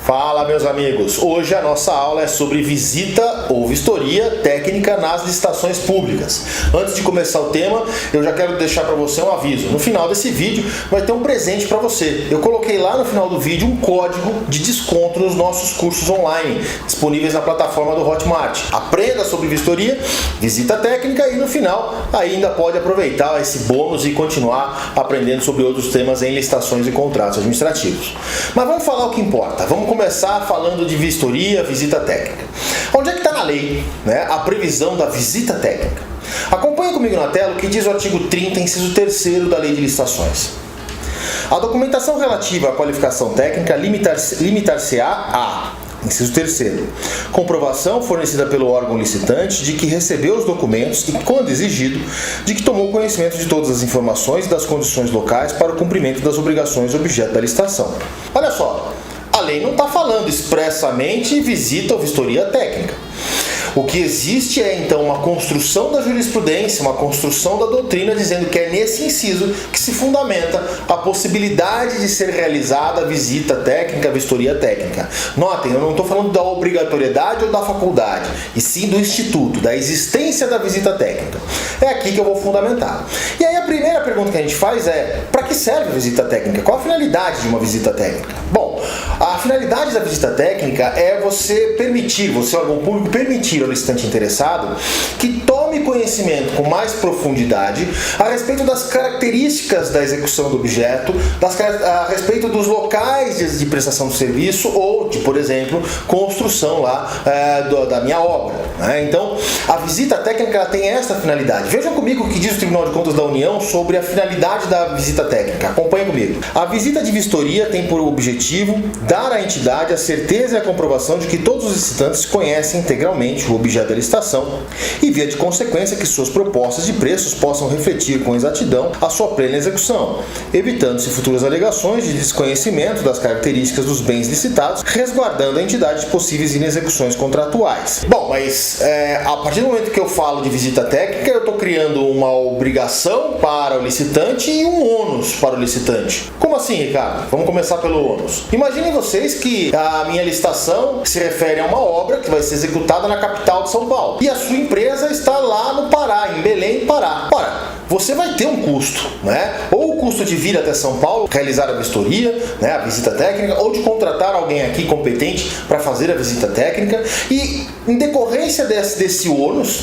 Fala, meus amigos! Hoje a nossa aula é sobre visita ou vistoria técnica nas licitações públicas. Antes de começar o tema, eu já quero deixar para você um aviso. No final desse vídeo vai ter um presente para você. Eu coloquei lá no final do vídeo um código de desconto nos nossos cursos online, disponíveis na plataforma do Hotmart. Aprenda sobre vistoria, visita técnica e no final ainda pode aproveitar esse bônus e continuar aprendendo sobre outros temas em licitações e contratos administrativos. Mas vamos falar o que importa. Vamos começar falando de vistoria, visita técnica. Onde é que está na lei, a previsão da visita técnica? Acompanhe comigo na tela o que diz o artigo 30, inciso 3º da Lei de Licitações. A documentação relativa à qualificação técnica limitar-se-á a, inciso 3º, comprovação fornecida pelo órgão licitante de que recebeu os documentos e, quando exigido, de que tomou conhecimento de todas as informações e das condições locais para o cumprimento das obrigações objeto da licitação. Olha só, a lei não está falando expressamente visita ou vistoria técnica. O que existe é, então, uma construção da jurisprudência, uma construção da doutrina, dizendo que é nesse inciso que se fundamenta a possibilidade de ser realizada a visita técnica, a vistoria técnica. Notem, eu não estou falando da obrigatoriedade ou da faculdade, e sim do instituto, da existência da visita técnica. É aqui que eu vou fundamentar. E aí a primeira pergunta que a gente faz é, para que serve a visita técnica? Qual a finalidade de uma visita técnica? Bom, a finalidade da visita técnica é você órgão público, permitir ao licitante interessado que tome conhecimento com mais profundidade a respeito das características da execução do objeto, a respeito dos locais de prestação de serviço ou de, por exemplo, construção da minha obra. Então, a visita técnica ela tem essa finalidade. Vejam comigo o que diz o Tribunal de Contas da União sobre a finalidade da visita técnica. Acompanhe comigo. A visita de vistoria tem por objetivo dar à entidade a certeza e a comprovação de que todos os licitantes conhecem integralmente o objeto da licitação e, via de consequência, que suas propostas de preços possam refletir com exatidão a sua plena execução, evitando-se futuras alegações de desconhecimento das características dos bens licitados, resguardando a entidade de possíveis inexecuções contratuais. Bom, mas a partir do momento que eu falo de visita técnica, eu estou criando uma obrigação para o licitante e um ônus para o licitante. Como assim, Ricardo? Vamos começar pelo ônus. Imaginem vocês que a minha licitação se refere a uma obra que vai ser executada na capital de São Paulo. E a sua empresa está lá no Pará, em Belém, Pará. Ora, você vai ter um custo, Ou o custo de vir até São Paulo, realizar a vistoria, a visita técnica, ou de contratar alguém aqui competente para fazer a visita técnica. E em decorrência desse ônus,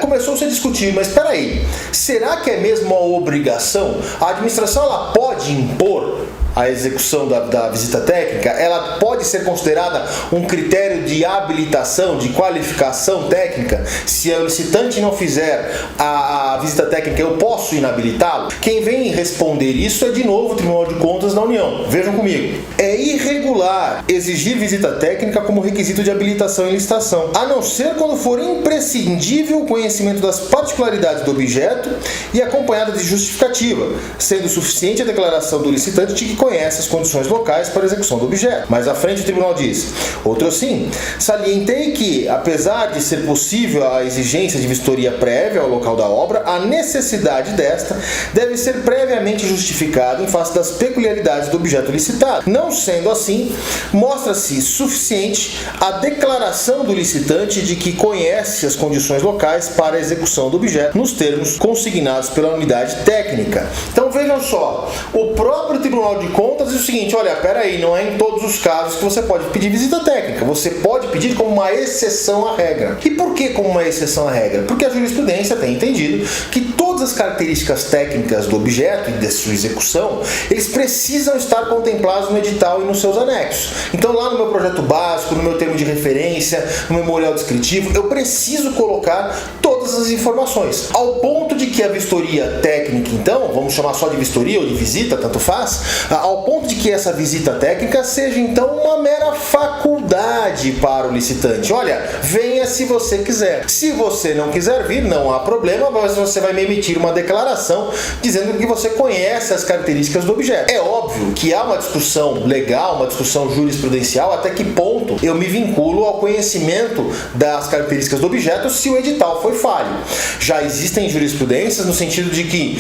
começou-se a discutir, mas espera aí, será que é mesmo uma obrigação? A administração ela pode impor a execução da visita técnica? Ela pode ser considerada um critério de habilitação, de qualificação técnica? Se o licitante não fizer a visita técnica, eu posso inabilitá-lo? Quem vem responder isso é, de novo, o Tribunal de Contas da União. Vejam comigo. É irregular exigir visita técnica como requisito de habilitação em licitação, a não ser quando for imprescindível o conhecimento das particularidades do objeto e acompanhada de justificativa, sendo suficiente a declaração do licitante de que conhece as condições locais para a execução do objeto. Mais à frente o tribunal diz: outro sim, salientei que, apesar de ser possível a exigência de vistoria prévia ao local da obra, a necessidade desta deve ser previamente justificada em face das peculiaridades do objeto licitado. Não sendo assim, mostra-se suficiente a declaração do licitante de que conhece as condições locais para a execução do objeto nos termos consignados pela unidade técnica. Então vejam só, o próprio Tribunal de Contas diz o seguinte: olha, peraí, não é em todos os casos que você pode pedir visita técnica, você pode pedir como uma exceção à regra. E por que como uma exceção à regra? Porque a jurisprudência tem entendido que todas as características técnicas do objeto e de sua execução, eles precisam estar contemplados no edital e nos seus anexos. Então lá no meu projeto básico, no meu termo de referência, no memorial descritivo, eu preciso colocar todas as informações, ao ponto de que a vistoria técnica, então, vamos chamar só de vistoria ou de visita, tanto faz, ao ponto de que essa visita técnica seja então uma mera faculdade para o licitante. Olha, venha se você quiser. Se você não quiser vir, não há problema, mas você vai me emitir uma declaração dizendo que você conhece as características do objeto. É óbvio que há uma discussão legal, uma discussão jurisprudencial, até que ponto eu me vinculo ao conhecimento das características do objeto se o edital foi falho. falho. Já existem jurisprudências no sentido de que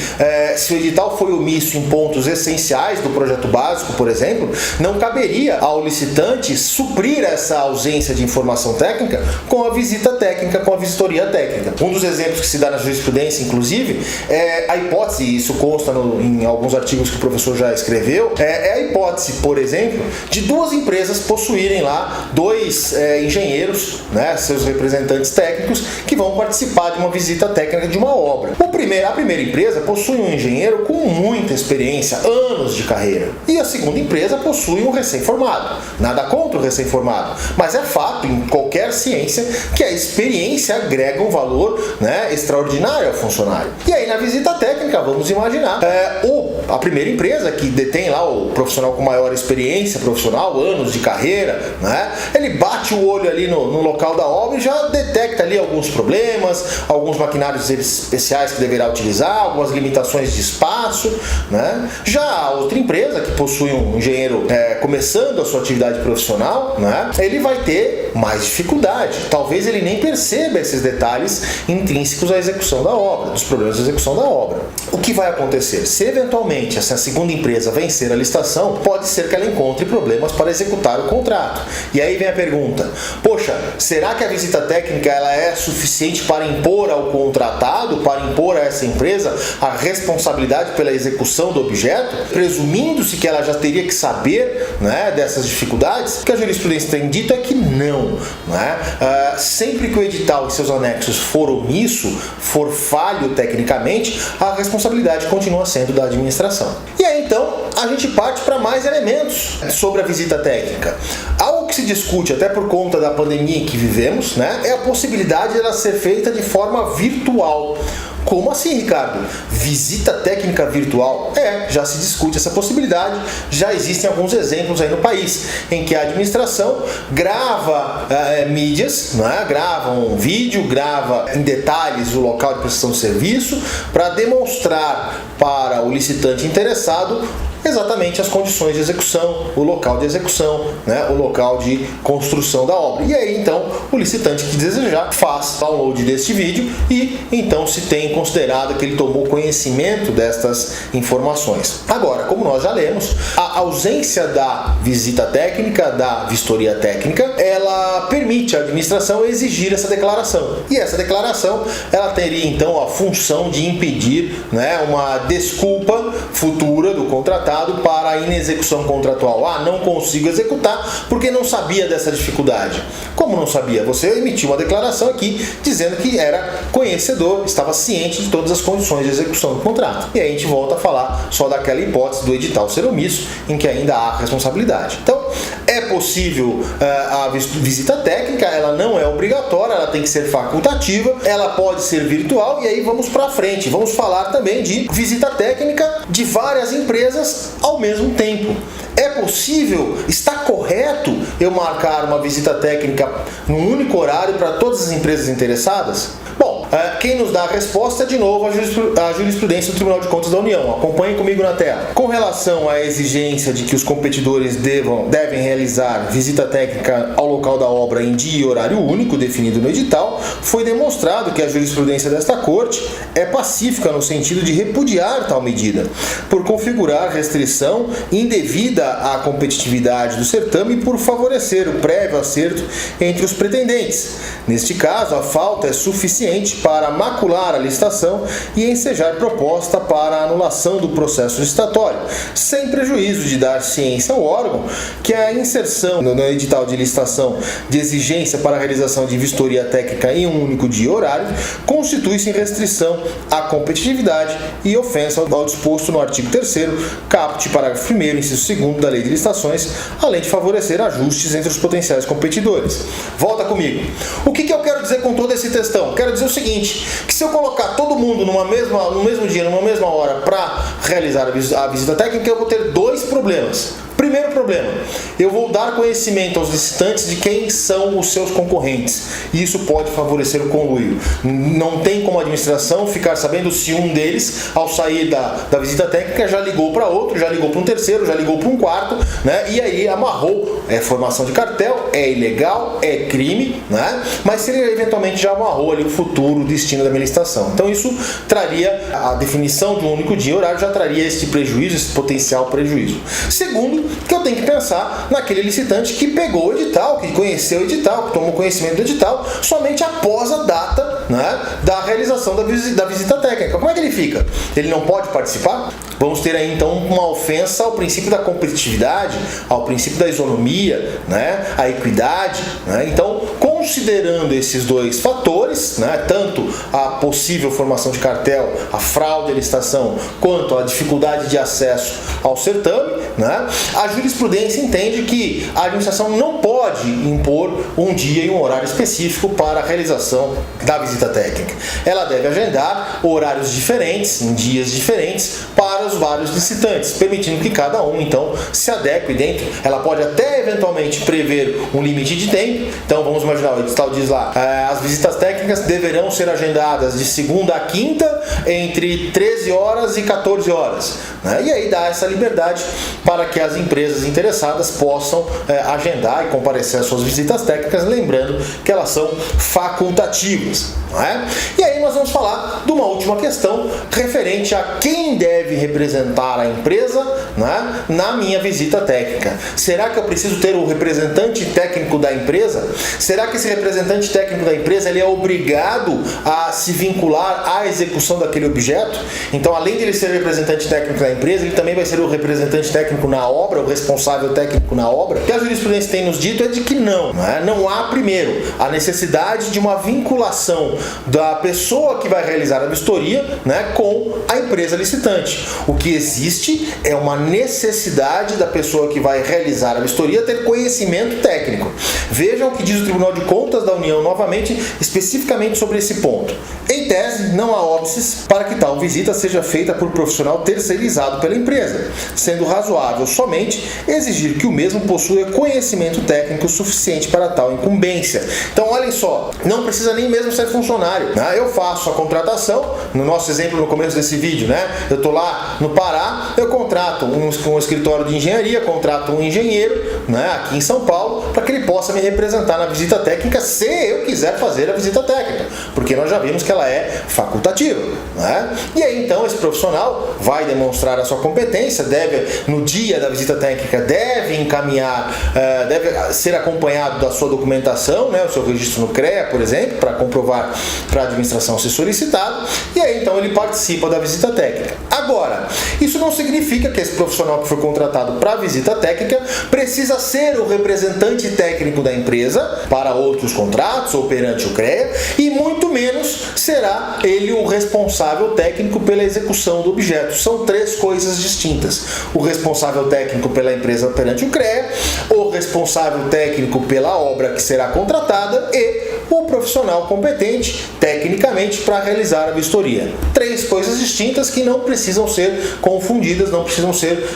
se o edital foi omisso em pontos essenciais do projeto básico, por exemplo, não caberia ao licitante suprir essa ausência de informação técnica com a visita técnica, com a vistoria técnica. Um dos exemplos que se dá na jurisprudência, inclusive, é a hipótese, e isso consta em alguns artigos que o professor já escreveu, é a hipótese, por exemplo, de duas empresas possuírem lá dois engenheiros, né, seus representantes técnicos, que vão participar de uma visita técnica de uma obra. A primeira empresa possui um engenheiro com muita experiência, anos de carreira, e a segunda empresa possui um recém-formado. Nada contra o recém-formado, mas é fato em qualquer ciência que a experiência agrega um valor, né, extraordinário ao funcionário. E aí na visita técnica, vamos imaginar, a primeira empresa que detém lá o profissional com maior experiência profissional, anos de carreira, né, ele bate o olho ali no local da obra e já detecta ali alguns problemas, alguns maquinários especiais que deverá utilizar, algumas limitações de espaço, né. Já a outra empresa que possui um engenheiro começando a sua atividade profissional, né, ele vai ter mais dificuldade. Talvez ele nem perceba esses detalhes intrínsecos à execução da obra, dos problemas de execução da obra. O que vai acontecer? Se eventualmente essa segunda empresa vencer a licitação, pode ser que ela encontre problemas para executar o contrato. E aí vem a pergunta: poxa, será que a visita técnica ela é suficiente para impor ao contratado, para impor a essa empresa a responsabilidade pela execução do objeto, presumindo-se que ela já teria que saber, né, dessas dificuldades? O que a jurisprudência tem dito é que não, né? Sempre que o edital e seus anexos for omisso, for falho tecnicamente, a responsabilidade continua sendo da administração. E aí então a gente parte para mais elementos sobre a visita técnica. Algo que se discute até por conta da pandemia em que vivemos, né, é a possibilidade de ela ser feita de forma virtual. Como assim, Ricardo? Visita técnica virtual? Já se discute essa possibilidade, já existem alguns exemplos aí no país, em que a administração grava mídias, né? Grava um vídeo, grava em detalhes o local de prestação de serviço, para demonstrar para o licitante interessado exatamente as condições de execução, o local de execução, né, o local de construção da obra. E aí então o licitante que desejar faz download deste vídeo e então se tem considerado que ele tomou conhecimento destas informações. Agora, como nós já lemos, a ausência da visita técnica, da vistoria técnica, ela permite à administração exigir essa declaração. E essa declaração ela teria então a função de impedir, né, uma desculpa futura do contratado para a inexecução contratual. Não consigo executar porque não sabia dessa dificuldade. Como não sabia? Você emitiu uma declaração aqui dizendo que era conhecedor, estava ciente de todas as condições de execução do contrato. E aí a gente volta a falar só daquela hipótese do edital ser omisso, em que ainda há responsabilidade. Então, é possível a visita técnica, ela não é obrigatória, ela tem que ser facultativa, ela pode ser virtual, e aí vamos para frente. Vamos falar também de visita técnica de várias empresas ao mesmo tempo. É possível, está correto eu marcar uma visita técnica num único horário para todas as empresas interessadas? Bom, quem nos dá a resposta é de novo a jurisprudência do Tribunal de Contas da União. Acompanhem comigo na tela. Com relação à exigência de que os competidores devem realizar visita técnica ao local da obra em dia e horário único definido no edital, foi demonstrado que a jurisprudência desta Corte é pacífica no sentido de repudiar tal medida, por configurar restrição indevida à competitividade do certame e por favorecer o prévio acerto entre os pretendentes. Neste caso, a falta é suficiente para macular a licitação e ensejar proposta para a anulação do processo licitatório, sem prejuízo de dar ciência ao órgão que a inserção no edital de licitação de exigência para a realização de vistoria técnica em um único dia e horário constitui-se em restrição à competitividade e ofensa ao disposto no artigo 3º, caput, parágrafo 1º, inciso 2º da Lei de Licitações, além de favorecer ajustes entre os potenciais competidores. Volta comigo. O que eu quero dizer com todo esse textão? Quero dizer o seguinte, que se eu colocar todo mundo no mesmo dia, numa mesma hora para realizar a visita técnica, eu vou ter dois problemas. Primeiro problema, eu vou dar conhecimento aos licitantes de quem são os seus concorrentes. Isso pode favorecer o conluio. Não tem como a administração ficar sabendo se um deles, ao sair da visita técnica, já ligou para outro, já ligou para um terceiro, já ligou para um quarto, né? E aí amarrou. É formação de cartel, é ilegal, é crime, né? Mas se ele eventualmente já amarrou ali o futuro destino da minha licitação. Então isso traria, a definição de um único dia horário já traria esse prejuízo, esse potencial prejuízo. Segundo, que eu tenho que pensar naquele licitante que pegou o edital, que conheceu o edital, que tomou conhecimento do edital somente após a data, né, da realização da visita técnica. Como é que ele fica? Ele não pode participar? Vamos ter aí então uma ofensa ao princípio da competitividade, ao princípio da isonomia, né, à equidade, né? Então, considerando esses dois fatores, né, tanto a possível formação de cartel, a fraude à licitação, quanto a dificuldade de acesso ao certame, né, a jurisprudência entende que a administração não pode impor um dia e um horário específico para a realização da visita técnica. Ela deve agendar horários diferentes, em dias diferentes, para os vários licitantes, permitindo que cada um, então, se adeque dentro. Ela pode até, eventualmente, prever um limite de tempo. Então, vamos imaginar, o edital diz lá, as visitas técnicas deverão ser agendadas de segunda a quinta, entre 13 horas e 14 horas. Né? E aí dá essa liberdade para que as empresas interessadas possam agendar e comparecer às suas visitas técnicas, lembrando que elas são facultativas. Não é? E aí nós vamos falar de uma última questão referente a quem deve representar a empresa, né, na minha visita técnica. Será que eu preciso ter o representante técnico da empresa? Será que esse representante técnico da empresa ele é obrigado a se vincular à execução daquele objeto? Então, além de ele ser representante técnico da empresa, ele também vai ser o representante técnico na obra, o responsável técnico na obra? O que a jurisprudência tem nos dito é de que não. Não há, primeiro, a necessidade de uma vinculação da pessoa que vai realizar a vistoria, né, com a empresa licitante. O que existe é uma necessidade da pessoa que vai realizar a vistoria ter conhecimento técnico. Vejam o que diz o Tribunal de Contas da União novamente, especificamente sobre esse ponto. Em tese, não há óbices para que tal visita seja feita por profissional terceirizado pela empresa, sendo razoável somente exigir que o mesmo possua conhecimento técnico suficiente para tal incumbência. Então, olhem só, não precisa nem mesmo ser funcionário. Né? Eu faço a contratação, no nosso exemplo no começo desse vídeo, né? Eu estou lá no Pará, eu contrato um escritório de engenharia, contrato um engenheiro, né, aqui em São Paulo, para que ele possa me representar na visita técnica se eu quiser fazer a visita técnica, porque nós já vimos que ela é facultativa. Né? E aí então esse profissional vai demonstrar a sua competência, deve, no dia da visita técnica, deve encaminhar, deve ser acompanhado da sua documentação, né, o seu registro no CREA, por exemplo, para comprovar para a administração ser solicitado, e aí então ele participa da visita técnica. Agora, isso não significa que esse profissional que foi contratado para a visita técnica precisa ser o representante técnico da empresa para outros contratos ou perante o CREA, e muito menos será ele o responsável técnico pela execução do objeto. São três coisas distintas. O responsável técnico pela empresa perante o CREA, o responsável técnico pela obra que será contratada e o profissional competente tecnicamente para realizar a vistoria. Três coisas distintas que não precisam ser confundidas, não precisam ser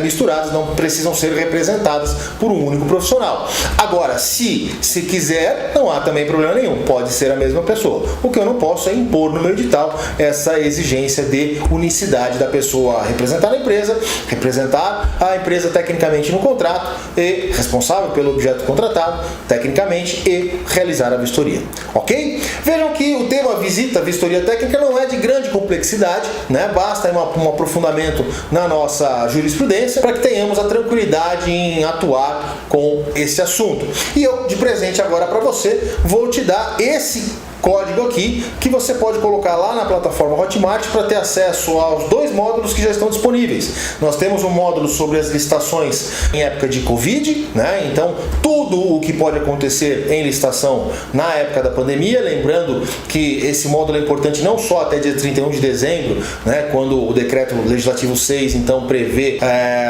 misturadas, não precisam ser representadas por um único profissional. Agora, se quiser, não há também problema nenhum, pode ser a mesma pessoa. O que eu não posso é impor no meu edital essa exigência de unicidade da pessoa a representar a empresa, representar a empresa tecnicamente no contrato e responsável pelo objeto contratado tecnicamente e realizar a vistoria. Ok? Vejam que o tema visita, vistoria técnica não é de grande complexidade, né? Basta um aprofundamento na nossa jurisprudência para que tenhamos a tranquilidade em atuar com esse assunto. E eu, de presente agora para você, vou te dar esse código aqui que você pode colocar lá na plataforma Hotmart para ter acesso aos dois módulos que já estão disponíveis. Nós temos um módulo sobre as licitações em época de Covid, né? Então tudo o que pode acontecer em licitação na época da pandemia, lembrando que esse módulo é importante não só até dia 31 de dezembro, né, quando o decreto legislativo 6 então prevê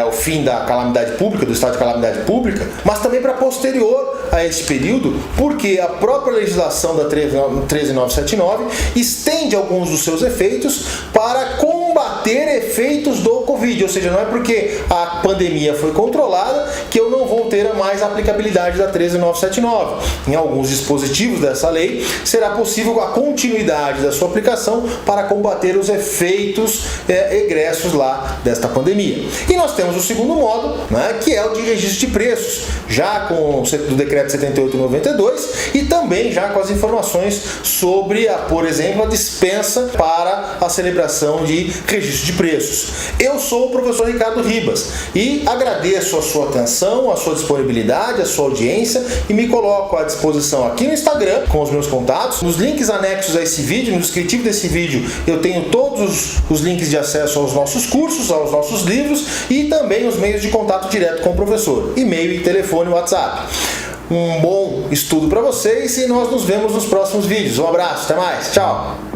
o fim da calamidade pública, do estado de calamidade pública, mas também para posterior a esse período, porque a própria legislação da 13979 estende alguns dos seus efeitos para combater combater efeitos do Covid, ou seja, não é porque a pandemia foi controlada que eu não vou ter mais a aplicabilidade da 13979. Em alguns dispositivos dessa lei, será possível a continuidade da sua aplicação para combater os efeitos egressos lá desta pandemia. E nós temos o segundo modo, né, que é o de registro de preços, já com o decreto 78/92 e também já com as informações sobre, por exemplo, a dispensa para a celebração de registro de preços. Eu sou o professor Ricardo Ribas e agradeço a sua atenção, a sua disponibilidade, a sua audiência e me coloco à disposição aqui no Instagram com os meus contatos. Nos links anexos a esse vídeo, no descritivo desse vídeo, eu tenho todos os links de acesso aos nossos cursos, aos nossos livros e também os meios de contato direto com o professor, e-mail e telefone, WhatsApp. Um bom estudo para vocês e nós nos vemos nos próximos vídeos. Um abraço, até mais, tchau!